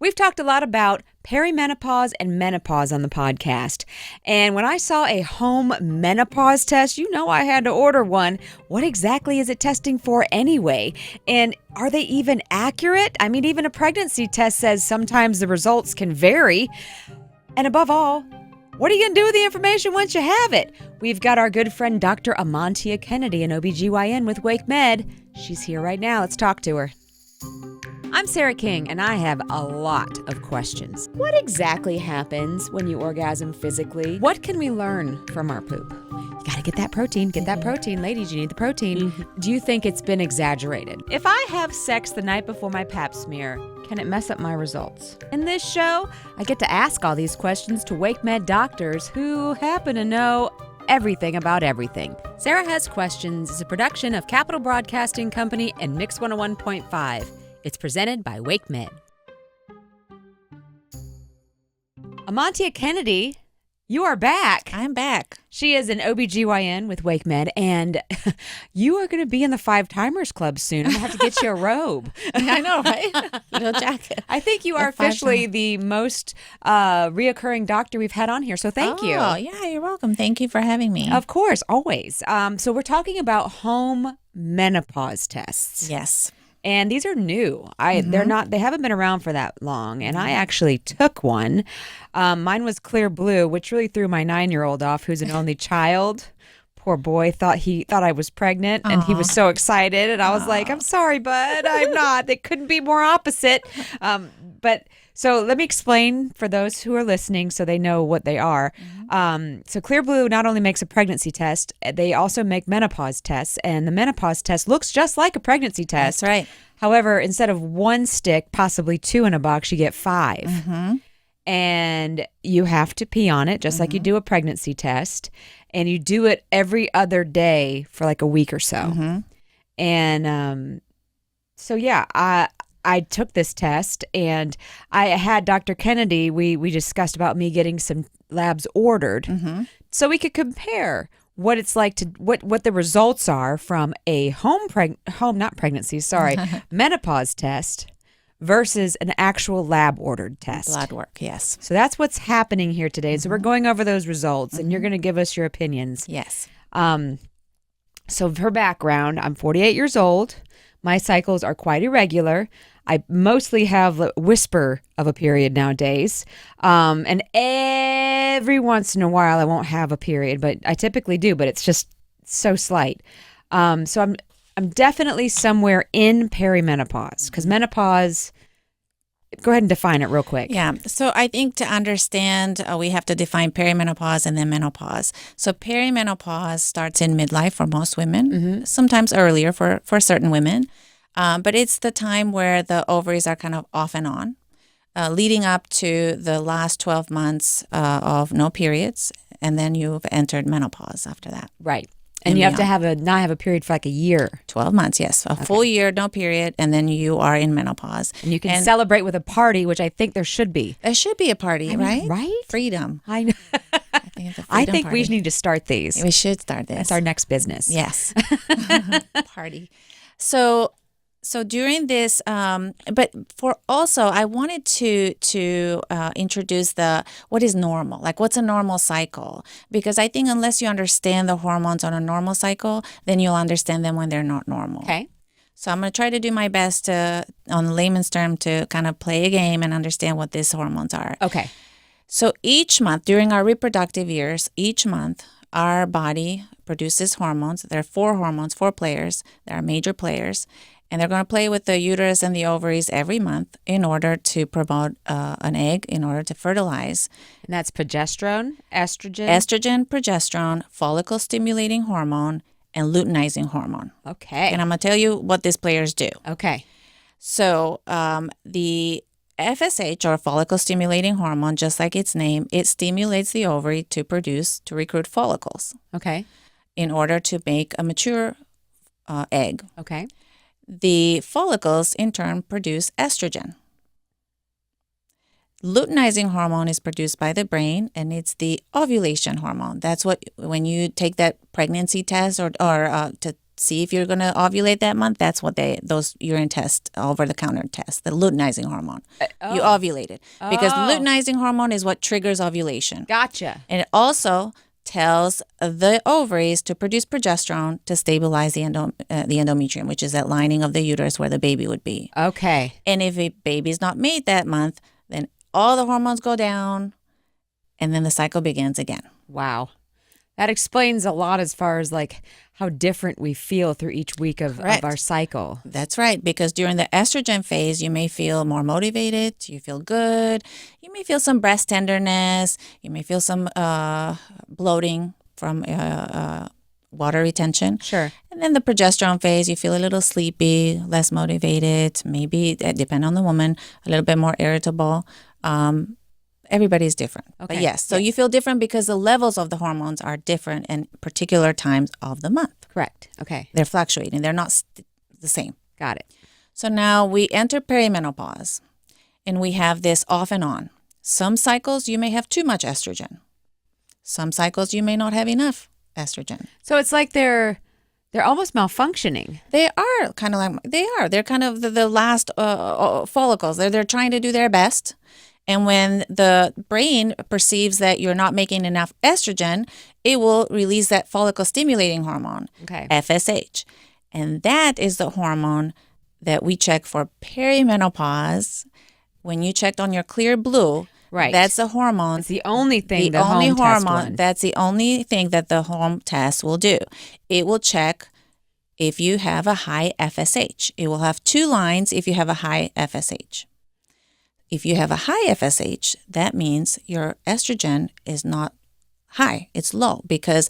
We've talked a lot about perimenopause and menopause on the podcast. And when I saw a home menopause test, you know I had to order one. What exactly is it testing for anyway? And are they even accurate? I mean, even a pregnancy test says sometimes the results can vary. And above all, what are you going to do with the information once you have it? We've got our good friend Dr. Amantia Kennedy, an OBGYN with Wake Med. She's here right now. Let's talk to her. I'm Sarah King, and I have a lot of questions. What exactly happens when you orgasm physically? What can we learn from our poop? You gotta get that protein. Get that protein. Ladies, you need the protein. Do you think it's been exaggerated? If I have sex the night before my pap smear, can it mess up my results? In this show, I get to ask all these questions to Wake Med doctors who happen to know everything about everything. Sarah Has Questions is a production of Capital Broadcasting Company and Mix 101.5. It's presented by Wake Med. Amantia Kennedy, you are back. I'm back. She is an OBGYN with Wake Med, and you are going to be in the 5 Timers Club soon. I'm going to have to get you a robe. I know, right? Little jacket. I think you are officially the most reoccurring doctor we've had on here, so thank you. Oh, yeah, you're welcome. Thank you for having me. Of course, always. So we're talking about home menopause tests. Yes. And these are new. They haven't been around for that long. And I actually took one. Mine was clear blue, which really threw my 9-year-old off, who's an only child. Poor boy thought I was pregnant, and he was so excited. And I was like, I'm sorry, bud, I'm not. It couldn't be more opposite. So let me explain for those who are listening so they know what they are. So Clear Blue not only makes a pregnancy test, they also make menopause tests. And the menopause test looks just like a pregnancy test. That's right. However, instead of 1 stick, possibly 2 in a box, you get 5. And you have to pee on it just like you do a pregnancy test. And you do it every other day for like a week or so. And so, yeah, I took this test, and I had Dr. Kennedy. We discussed about me getting some labs ordered so we could compare what it's like to what the results are from a menopause test versus an actual lab ordered test. Blood work, yes. So that's what's happening here today. So we're going over those results, and you're going to give us your opinions. Yes. So for background, I'm 48 years old. My cycles are quite irregular. I mostly have a whisper of a period nowadays. And every once in a while I won't have a period, but I typically do, but it's just so slight. So I'm definitely somewhere in perimenopause, because menopause, go ahead and define it real quick. Yeah. So I think to understand, we have to define perimenopause and then menopause. So perimenopause starts in midlife for most women, sometimes earlier for certain women. But it's the time where the ovaries are kind of off and on, leading up to the last 12 months of no periods. And then you've entered menopause after that. Right. And you have to not have a period for like a year. 12 months, yes. A full year, no period, and then you are in menopause. And you can celebrate with a party, which I think there should be. There should be a party, right? Right? Freedom. I know. I think we need to start these. We should start this. That's our next business. Yes. Party. So during this, but for also, I wanted to introduce what is normal, like what's a normal cycle, because I think unless you understand the hormones on a normal cycle, then you'll understand them when they're not normal. Okay. So I'm going to try to do my best on layman's term to kind of play a game and understand what these hormones are. Okay. So each month during our reproductive years, each month our body produces hormones. There are 4 hormones, 4 players. There are major players. And they're going to play with the uterus and the ovaries every month in order to promote an egg, in order to fertilize. And that's progesterone, estrogen? Estrogen, progesterone, follicle-stimulating hormone, and luteinizing hormone. Okay. And I'm going to tell you what these players do. Okay. So the FSH, or follicle-stimulating hormone, just like its name, it stimulates the ovary to recruit follicles. Okay. In order to make a mature egg. Okay. The follicles, in turn, produce estrogen. Luteinizing hormone is produced by the brain, and it's the ovulation hormone. That's what, when you take that pregnancy test or to see if you're going to ovulate that month, that's what those urine tests, over-the-counter tests, the luteinizing hormone. You ovulated. Because the luteinizing hormone is what triggers ovulation. Gotcha. And it also tells the ovaries to produce progesterone to stabilize the endometrium, which is that lining of the uterus where the baby would be. Okay. And if a baby's not made that month, then all the hormones go down, and then the cycle begins again. Wow. That explains a lot as far as like how different we feel through each week of our cycle. That's right, because during the estrogen phase, you may feel more motivated, you feel good, you may feel some breast tenderness, you may feel some bloating from water retention. Sure. And then the progesterone phase, you feel a little sleepy, less motivated, maybe, depending on the woman, a little bit more irritable. Everybody's different. Okay. But yes, so you feel different because the levels of the hormones are different in particular times of the month. Correct. Okay. They're fluctuating. They're not the same. Got it. So now we enter perimenopause, and we have this off and on. Some cycles you may have too much estrogen. Some cycles you may not have enough estrogen. So it's like they're almost malfunctioning. They are kind of like, They're kind of the last follicles. They're trying to do their best. And when the brain perceives that you're not making enough estrogen, it will release that follicle stimulating hormone, FSH. And that is the hormone that we check for perimenopause. When you checked on your clear blue, that's the hormone. It's the only thing the home test one. That's the only thing that the home test will do. It will check if you have a high FSH. It will have 2 lines if you have a high FSH. If you have a high FSH, that means your estrogen is not high, it's low, because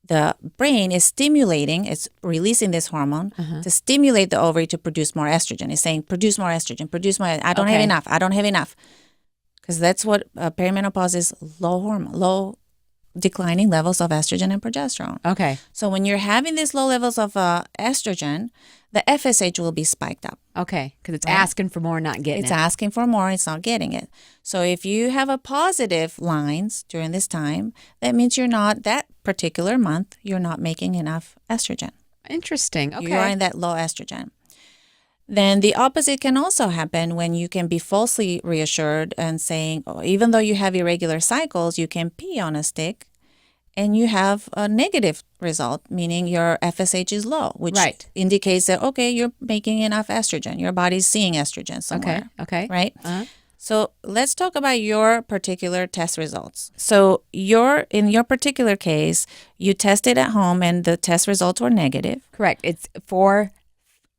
the brain is stimulating, it's releasing this hormone to stimulate the ovary to produce more estrogen. It's saying, produce more estrogen, produce more, I don't have enough. Because that's what perimenopause is, low declining levels of estrogen and progesterone. Okay. So when you're having these low levels of estrogen, the FSH will be spiked up. Okay, because it's asking for more, not getting It's it. asking for more, it's not getting it. So if you have a positive lines during this time, that means you're not, that particular month, you're not making enough estrogen. Interesting. Okay. You're in that low estrogen. Then the opposite can also happen when you can be falsely reassured and saying, even though you have irregular cycles, you can pee on a stick and you have a negative result, meaning your FSH is low, which indicates that, okay, you're making enough estrogen. Your body's seeing estrogen somewhere. Okay. Right? So let's talk about your particular test results. So in your particular case, you tested at home and the test results were negative. Correct. It's for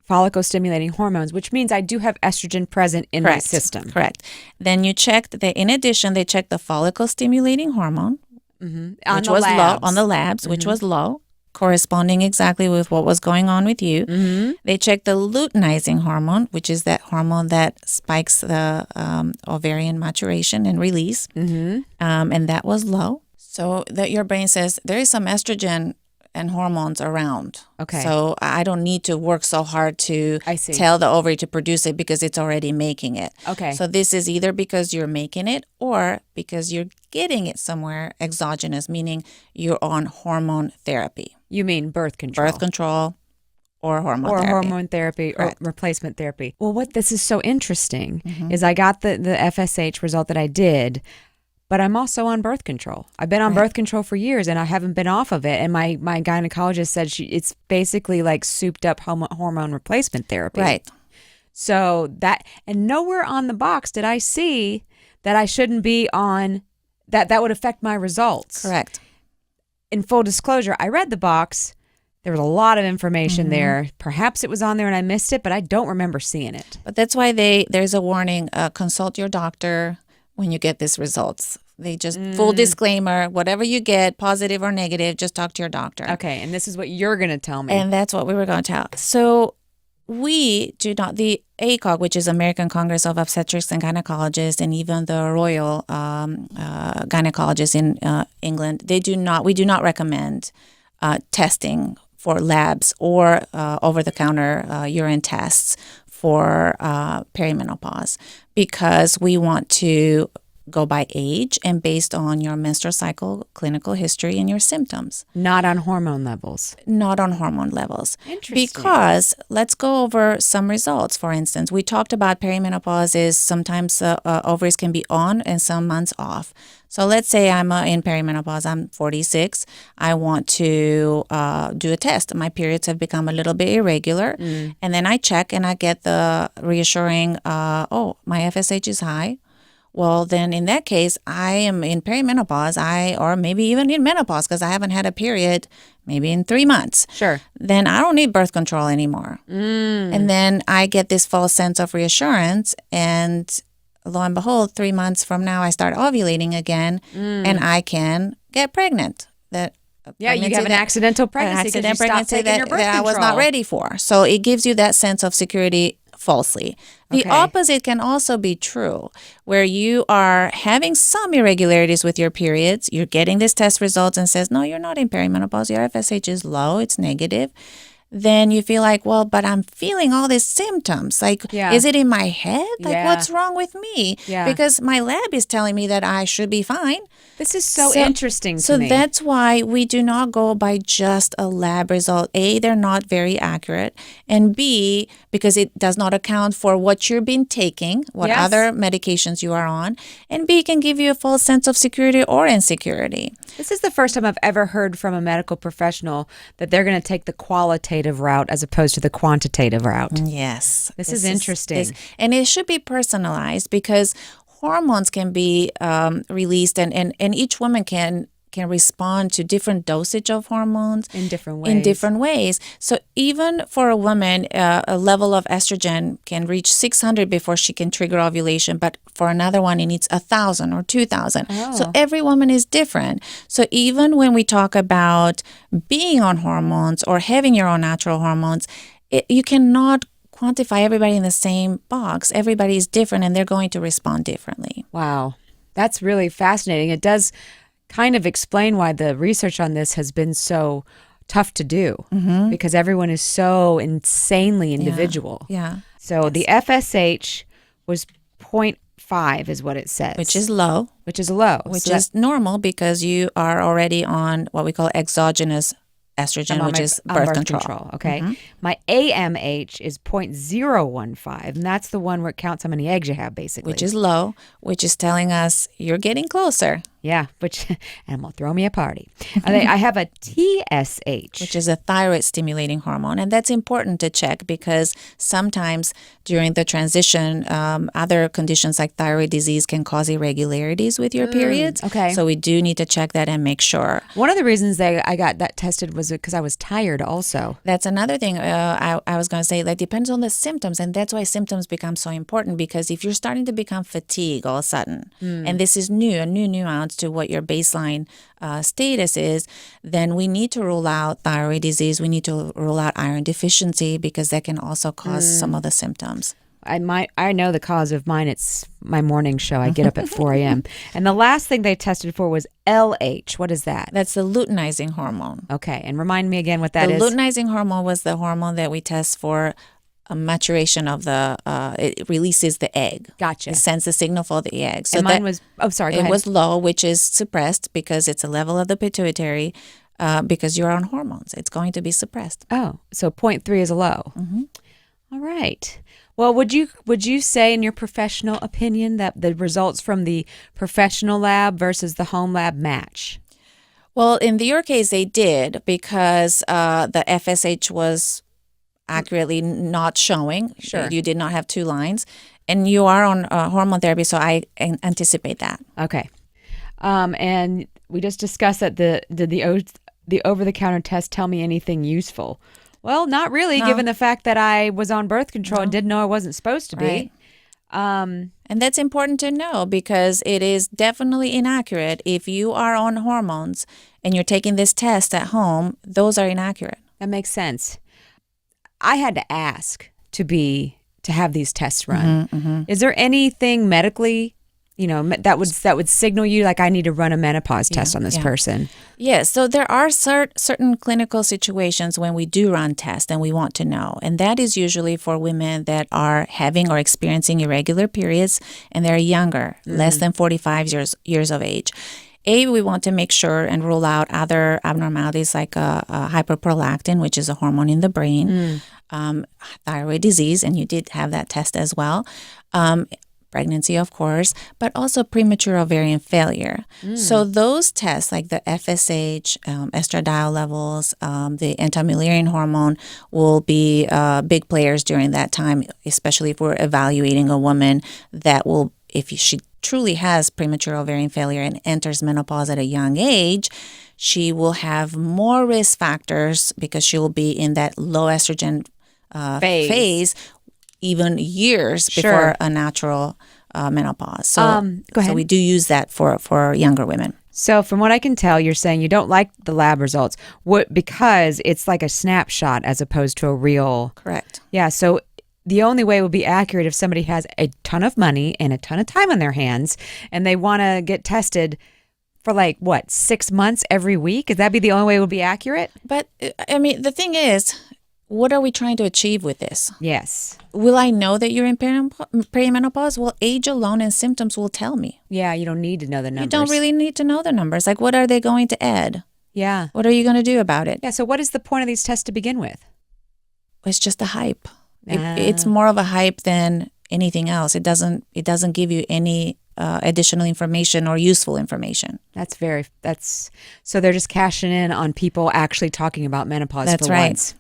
follicle stimulating hormones, which means I do have estrogen present in my system. Correct. Then you checked, in addition, they checked the follicle stimulating hormone, which was low on the labs, which was low, corresponding exactly with what was going on with you. They checked the luteinizing hormone, which is that hormone that spikes the ovarian maturation and release, and that was low. So that your brain says there is some estrogen and hormones around. Okay. So I don't need to work so hard to tell the ovary to produce it because it's already making it. Okay. So this is either because you're making it or because you're getting it somewhere exogenous, meaning you're on hormone therapy. You mean birth control? Birth control or hormone therapy. Or hormone therapy or replacement therapy. Well, this is so interesting is I got the FSH result that I did, but I'm also on birth control. I've been on birth control for years and I haven't been off of it. And my gynecologist said it's basically like souped up hormone replacement therapy. Right. So and nowhere on the box did I see that I shouldn't be on, that would affect my results. Correct. In full disclosure, I read the box. There was a lot of information there. Perhaps it was on there and I missed it, but I don't remember seeing it. But that's why there's a warning, consult your doctor when you get these results. They just, full disclaimer, whatever you get, positive or negative, just talk to your doctor. Okay, and this is what you're going to tell me. And that's what we were going to tell. So we do not, the ACOG, which is American Congress of Obstetrics and Gynecologists, and even the Royal Gynecologists in England, we do not recommend testing for labs or over-the-counter urine tests for perimenopause, because we want to go by age and based on your menstrual cycle, clinical history, and your symptoms. Not on hormone levels. Not on hormone levels. Interesting. Because let's go over some results. For instance, we talked about perimenopause is sometimes ovaries can be on and some months off. So let's say I'm in perimenopause, I'm 46. I want to do a test. My periods have become a little bit irregular. And then I check and I get the reassuring, my FSH is high. Well, then in that case, I am in perimenopause, or maybe even in menopause because I haven't had a period maybe in 3 months. Sure. Then I don't need birth control anymore. And then I get this false sense of reassurance, and lo and behold, 3 months from now, I start ovulating again, and I can get pregnant. Yeah, you have an accidental pregnancy because you stopped taking your birth control. That I was not ready for. So it gives you that sense of security falsely. The opposite can also be true, where you are having some irregularities with your periods. You're getting this test results and says, no, you're not in perimenopause. Your FSH is low. It's negative. Then you feel like, well, but I'm feeling all these symptoms. Like, is it in my head? Like, what's wrong with me? Because my lab is telling me that I should be fine. This is so interesting to me. So that's why we do not go by just a lab result. A, they're not very accurate. And B, because it does not account for what you've been taking, what other medications you are on. And B, can give you a false sense of security or insecurity. This is the first time I've ever heard from a medical professional that they're going to take the qualitative route as opposed to the quantitative route. Yes. This is interesting. And it should be personalized because hormones can be released and each woman can respond to different dosage of hormones in different ways. So even for a woman, a level of estrogen can reach 600 before she can trigger ovulation, but for another one, it needs 1,000 or 2,000. So every woman is different. So even when we talk about being on hormones or having your own natural hormones, you cannot quantify everybody in the same box. Everybody is different and they're going to respond differently. Wow. That's really fascinating. It does kind of explain why the research on this has been so tough to do because everyone is so insanely individual. So the FSH was 0.5 is what it says. Which is low. Which is low. Which is normal because you are already on what we call exogenous estrogen, which is birth control. Okay. My AMH is 0.015, and that's the one where it counts how many eggs you have, basically. Which is low, which is telling us you're getting closer. Yeah, and will throw me a party. I have a TSH. Which is a thyroid stimulating hormone. And that's important to check because sometimes during the transition, other conditions like thyroid disease can cause irregularities with your periods. Okay. So we do need to check that and make sure. One of the reasons I got that tested was because I was tired also. That's another thing I was going to say. That depends on the symptoms. And that's why symptoms become so important because if you're starting to become fatigued all of a sudden, and this is a new nuance to what your baseline status is, then we need to rule out thyroid disease. We need to rule out iron deficiency because that can also cause some of the symptoms. I know the cause of mine. It's my morning show. I get up at 4 a.m. And the last thing they tested for was LH. What is that? That's the luteinizing hormone. Okay. And remind me again what that is. The luteinizing hormone was the hormone that we test for a maturation of it releases the egg. Gotcha. It sends the signal for the egg. So and mine was, go ahead. It was low, which is suppressed because it's a level of the pituitary because you're on hormones. It's going to be suppressed. Oh, so 0.3 is a low. All right. Well, would you say in your professional opinion that the results from the professional lab versus the home lab match? Well, in your case, they did because the FSH was accurately not showing. Sure. You did not have 2 lines. And you are on hormone therapy, so I anticipate that. Okay. And we just discussed that did the over-the-counter test tell me anything useful? Well, not really, given the fact that I was on birth control and didn't know I wasn't supposed to be. Right. And that's important to know because it is definitely inaccurate. If you are on hormones and you're taking this test at home, those are inaccurate. That makes sense. I had to ask to have these tests run. Is there anything medically that would signal you like I need to run a menopause test on this person? Yes. So there are certain clinical situations when we do run tests and we want to know. And that is usually for women that are having or experiencing irregular periods and they're younger, less than 45 years of age. We want to make sure and rule out other abnormalities like hyperprolactin, which is a hormone in the brain, thyroid disease, and you did have that test as well. Pregnancy, of course, but also premature ovarian failure. So those tests like the FSH, estradiol levels, the anti-Mullerian hormone will be big players during that time, especially if we're evaluating a woman that will, if she truly has premature ovarian failure and enters menopause at a young age, she will have more risk factors because she will be in that low estrogen phase even years before a natural menopause. So, go ahead. So we do use that for younger women. So from what I can tell, you're saying you don't like the lab results because it's like a snapshot as opposed to a real. Correct. Yeah. So the only way it would be accurate if somebody has a ton of money and a ton of time on their hands and they want to get tested for 6 months every week. Could that be the only way it would be accurate? But I mean, the thing is, what are we trying to achieve with this? Yes. Will I know that you're in perimenopause? Well, age alone and symptoms will tell me. Yeah, you don't need to know the numbers. You don't really need to know the numbers. Like, what are they going to add? Yeah. What are you going to do about it? Yeah, so what is the point of these tests to begin with? It's just a hype. It's more of a hype than anything else. It doesn't give you any additional information or useful information. So they're just cashing in on people actually talking about menopause. That's for right. Once.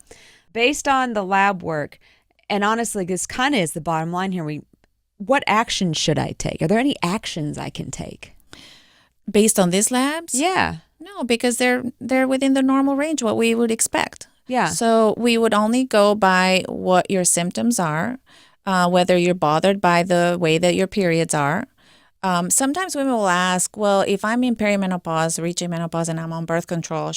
Based on the lab work, and honestly, this kind of is the bottom line here. What actions should I take? Are there any actions I can take? Based on these labs? Yeah. No, because they're within the normal range, what we would expect. Yeah. So we would only go by what your symptoms are, whether you're bothered by the way that your periods are. Sometimes women will ask, well, if I'm in perimenopause, reaching menopause, and I'm on birth control,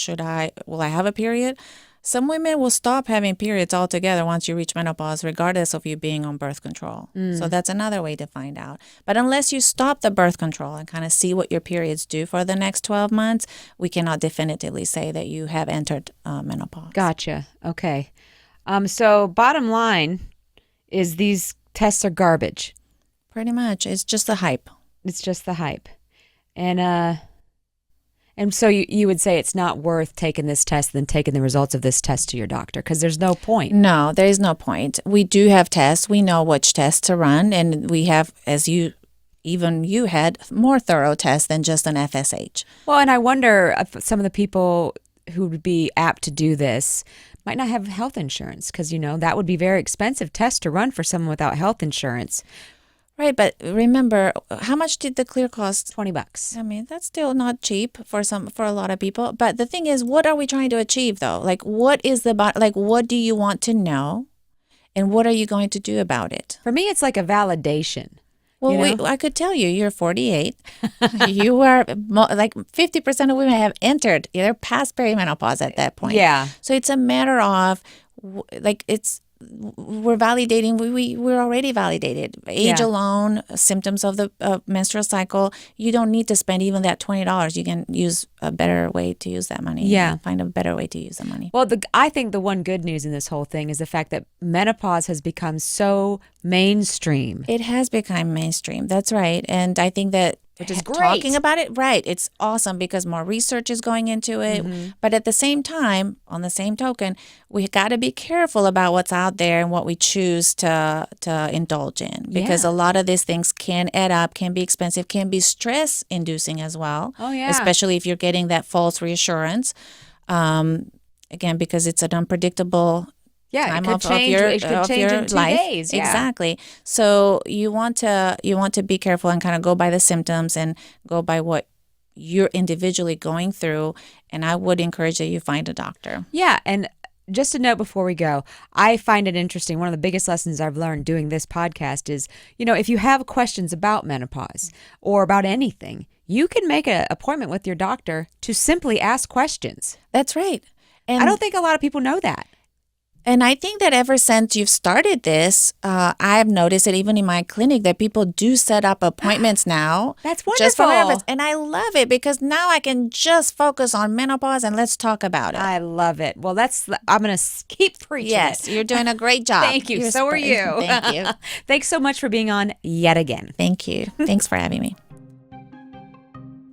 will I have a period? Some women will stop having periods altogether once you reach menopause, regardless of you being on birth control. So that's another way to find out. But unless you stop the birth control and kind of see what your periods do for the next 12 months, we cannot definitively say that you have entered menopause. Gotcha. Okay. So bottom line is these tests are garbage. Pretty much. It's just the hype. It's just the hype. And so you would say it's not worth taking this test than taking the results of this test to your doctor because there's no point. No, there is no point. We do have tests. We know which tests to run. And we have, as you had, more thorough tests than just an FSH. Well, and I wonder if some of the people who would be apt to do this might not have health insurance because, that would be a very expensive test to run for someone without health insurance. Right, but remember, how much did the clear cost? $20. I mean, that's still not cheap for a lot of people. But the thing is, what are we trying to achieve, though? What do you want to know, and what are you going to do about it? For me, it's like a validation. Well, I could tell you, you're 48. You are 50% of women have entered, they're past perimenopause at that point. Yeah. So it's a matter of we're validating. We're already validated. Age alone, symptoms of the menstrual cycle. You don't need to spend even that $20. You can use a better way to use that money. Yeah, find a better way to use the money. Well, I think the one good news in this whole thing is the fact that menopause has become so mainstream. It has become mainstream. That's right, and I think that. Which is great. Talking about it, right. It's awesome because more research is going into it. Mm-hmm. But at the same time, on the same token, we got to be careful about what's out there and what we choose to indulge in. Because a lot of these things can add up, can be expensive, can be stress-inducing as well. Oh, yeah. Especially if you're getting that false reassurance. Again, because it's an unpredictable time it could change in 2 life. days. Yeah. Exactly. So you want to be careful and kind of go by the symptoms and go by what you're individually going through. And I would encourage that you find a doctor. Yeah. And just a note before we go, I find it interesting. One of the biggest lessons I've learned doing this podcast is, if you have questions about menopause or about anything, you can make an appointment with your doctor to simply ask questions. That's right. And I don't think a lot of people know that. And I think that ever since you've started this, I've noticed it even in my clinic that people do set up appointments now. That's wonderful. Just for menopause. And I love it because now I can just focus on menopause and let's talk about it. I love it. Well, I'm going to keep preaching Yes, it. You're doing a great job. Thank you. So are you. Thank you. Thanks so much for being on yet again. Thank you. Thanks for having me.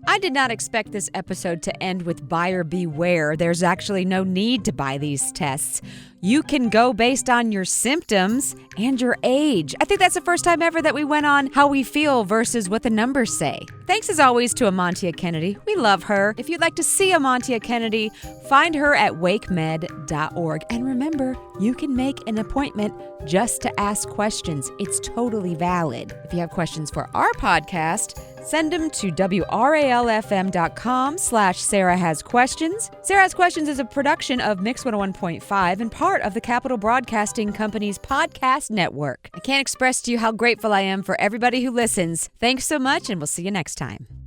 I did not expect this episode to end with buyer beware. There's actually no need to buy these tests. You can go based on your symptoms and your age. I think that's the first time ever that we went on how we feel versus what the numbers say. Thanks as always to Amantia Kennedy. We love her. If you'd like to see Amantia Kennedy, find her at wakemed.org. And remember, you can make an appointment just to ask questions. It's totally valid. If you have questions for our podcast, send them to wralfm.com/Sarah Has Questions. Sarah Has Questions is a production of Mix 101.5 and part of the Capital Broadcasting Company's podcast network. I can't express to you how grateful I am for everybody who listens. Thanks so much, and we'll see you next time.